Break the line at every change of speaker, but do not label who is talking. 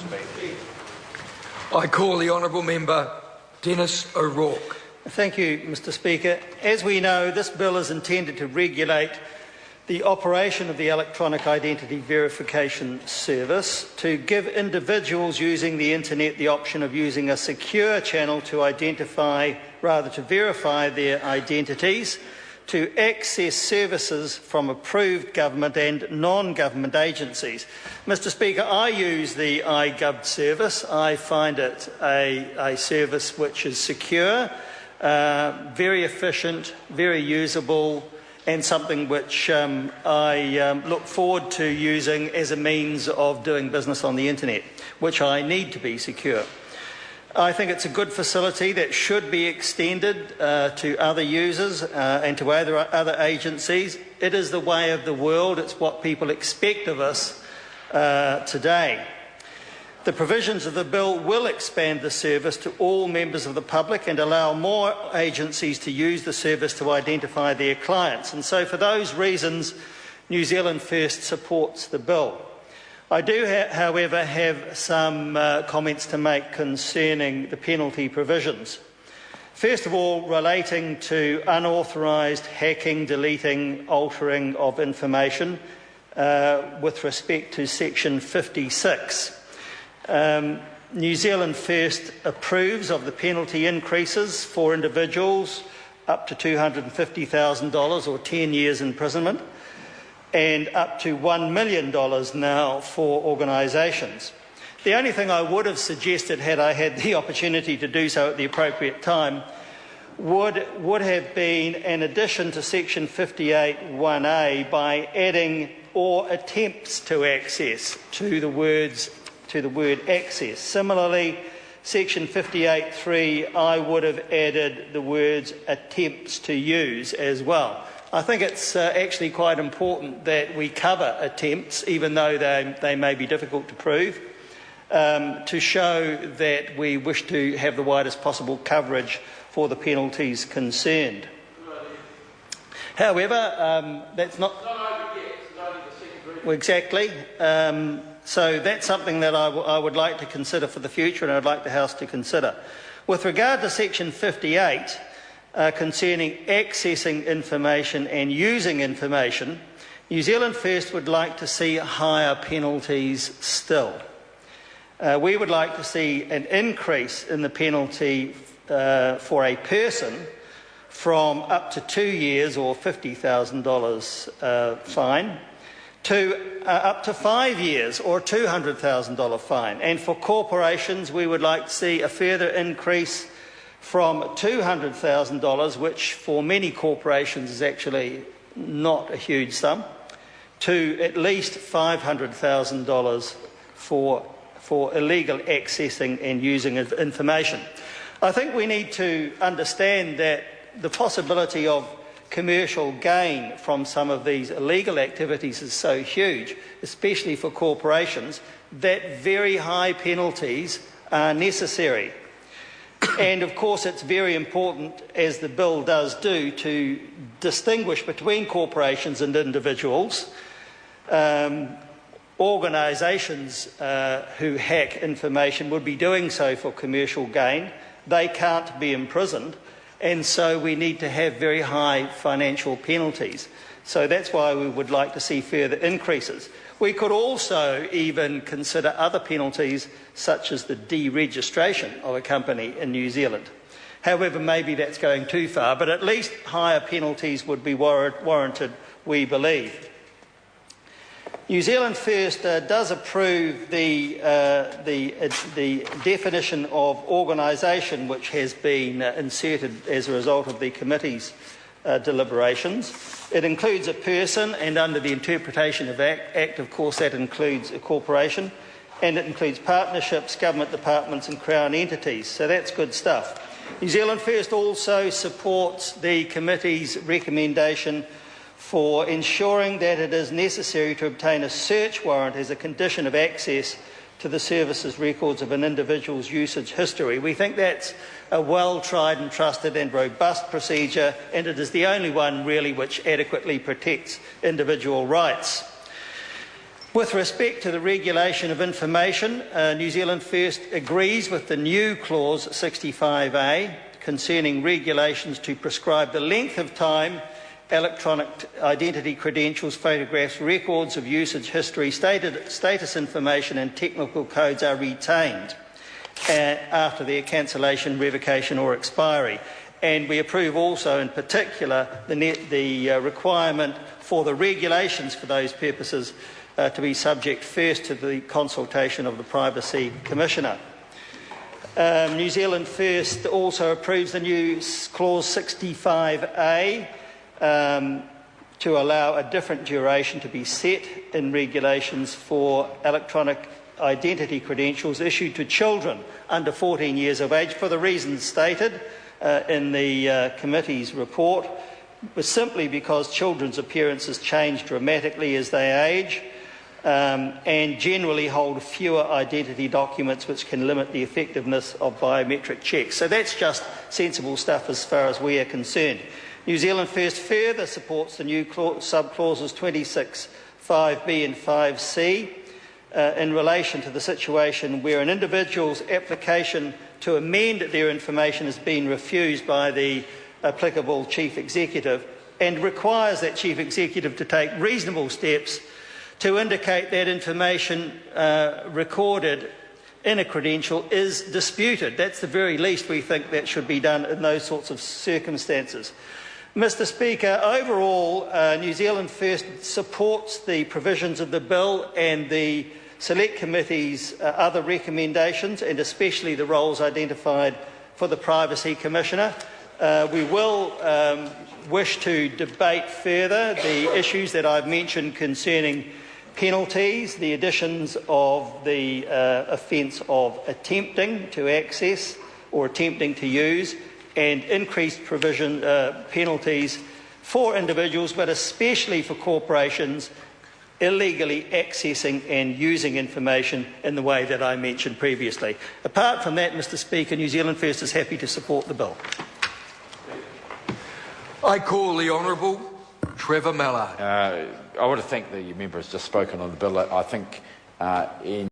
speak.
I call the honourable member Dennis O'Rourke.
Thank you, Mr Speaker. As we know, this bill is intended to regulate the operation of the electronic identity verification service, to give individuals using the internet the option of using a secure channel to verify their identities, to access services from approved government and non-government agencies. Mr Speaker, I use the iGov service. I find it a service which is secure, very efficient, very usable, and something which I look forward to using as a means of doing business on the internet, which I need to be secure. I think it's a good facility that should be extended to other users and to other agencies. It is the way of the world. It's what people expect of us today. The provisions of the bill will expand the service to all members of the public and allow more agencies to use the service to identify their clients. And so for those reasons, New Zealand First supports the bill. I do, however, have some comments to make concerning the penalty provisions. First of all, relating to unauthorised hacking, deleting, altering of information with respect to Section 56. New Zealand First approves of the penalty increases for individuals up to $250,000 or 10 years imprisonment, and up to $1 million now for organisations. The only thing I would have suggested, had I had the opportunity to do so at the appropriate time, would have been an addition to Section 58(1)(a) by adding "or attempts to access" to the word access. Similarly, Section 58(3), I would have added the words "attempts to use" as well. I think it's actually quite important that we cover attempts, even though they may be difficult to prove, to show that we wish to have the widest possible coverage for the penalties concerned. However, that's not... Well, exactly. So that's something that I would like to consider for the future, and I'd like the House to consider. With regard to Section 58, concerning accessing information and using information, New Zealand First would like to see higher penalties still. We would like to see an increase in the penalty for a person from up to 2 years or $50,000 fine to up to 5 years or $200,000 fine. And for corporations, we would like to see a further increase from $200,000, which for many corporations is actually not a huge sum, to at least $500,000 for illegal accessing and using of information. I think we need to understand that the possibility of commercial gain from some of these illegal activities is so huge, especially for corporations, that very high penalties are necessary. And of course it's very important, as the bill does do, to distinguish between corporations and individuals. Organisations who hack information would be doing so for commercial gain. They can't be imprisoned, and so we need to have very high financial penalties. So that's why we would like to see further increases. We could also even consider other penalties, such as the deregistration of a company in New Zealand. However, maybe that's going too far, but at least higher penalties would be warranted, we believe. New Zealand First does approve the definition of organisation which has been inserted as a result of the committee's deliberations. It includes a person, and under the interpretation of Act, of course, that includes a corporation, and it includes partnerships, government departments and Crown entities. So that's good stuff. New Zealand First also supports the committee's recommendation for ensuring that it is necessary to obtain a search warrant as a condition of access to the services records of an individual's usage history. We think that's a well-tried and trusted and robust procedure, and it is the only one really which adequately protects individual rights. With respect to the regulation of information, New Zealand First agrees with the new clause 65A concerning regulations to prescribe the length of time electronic identity credentials, photographs, records of usage history, status information and technical codes are retained after their cancellation, revocation or expiry. And we approve also in particular the requirement for the regulations for those purposes to be subject first to the consultation of the Privacy Commissioner. New Zealand First also approves the new clause 65A to allow a different duration to be set in regulations for electronic identity credentials issued to children under 14 years of age for the reasons stated in the committee's report, but simply because children's appearances change dramatically as they age and generally hold fewer identity documents, which can limit the effectiveness of biometric checks. So that's just sensible stuff as far as we are concerned. New Zealand First further supports the new subclauses 26, 5B and 5C in relation to the situation where an individual's application to amend their information has been refused by the applicable Chief Executive and requires that Chief Executive to take reasonable steps to indicate that information recorded in a credential is disputed. That's the very least we think that should be done in those sorts of circumstances. Mr. Speaker, overall, New Zealand First supports the provisions of the bill and the Select Committee's other recommendations, and especially the roles identified for the Privacy Commissioner. We will wish to debate further the issues that I've mentioned concerning penalties, the additions of the offence of attempting to access or attempting to use, and increased provision penalties for individuals, but especially for corporations, illegally accessing and using information in the way that I mentioned previously. Apart from that, Mr. Speaker, New Zealand First is happy to support the bill.
I call the Honourable Trevor Mallard.
I want to thank the member who's just spoken on the bill. I think in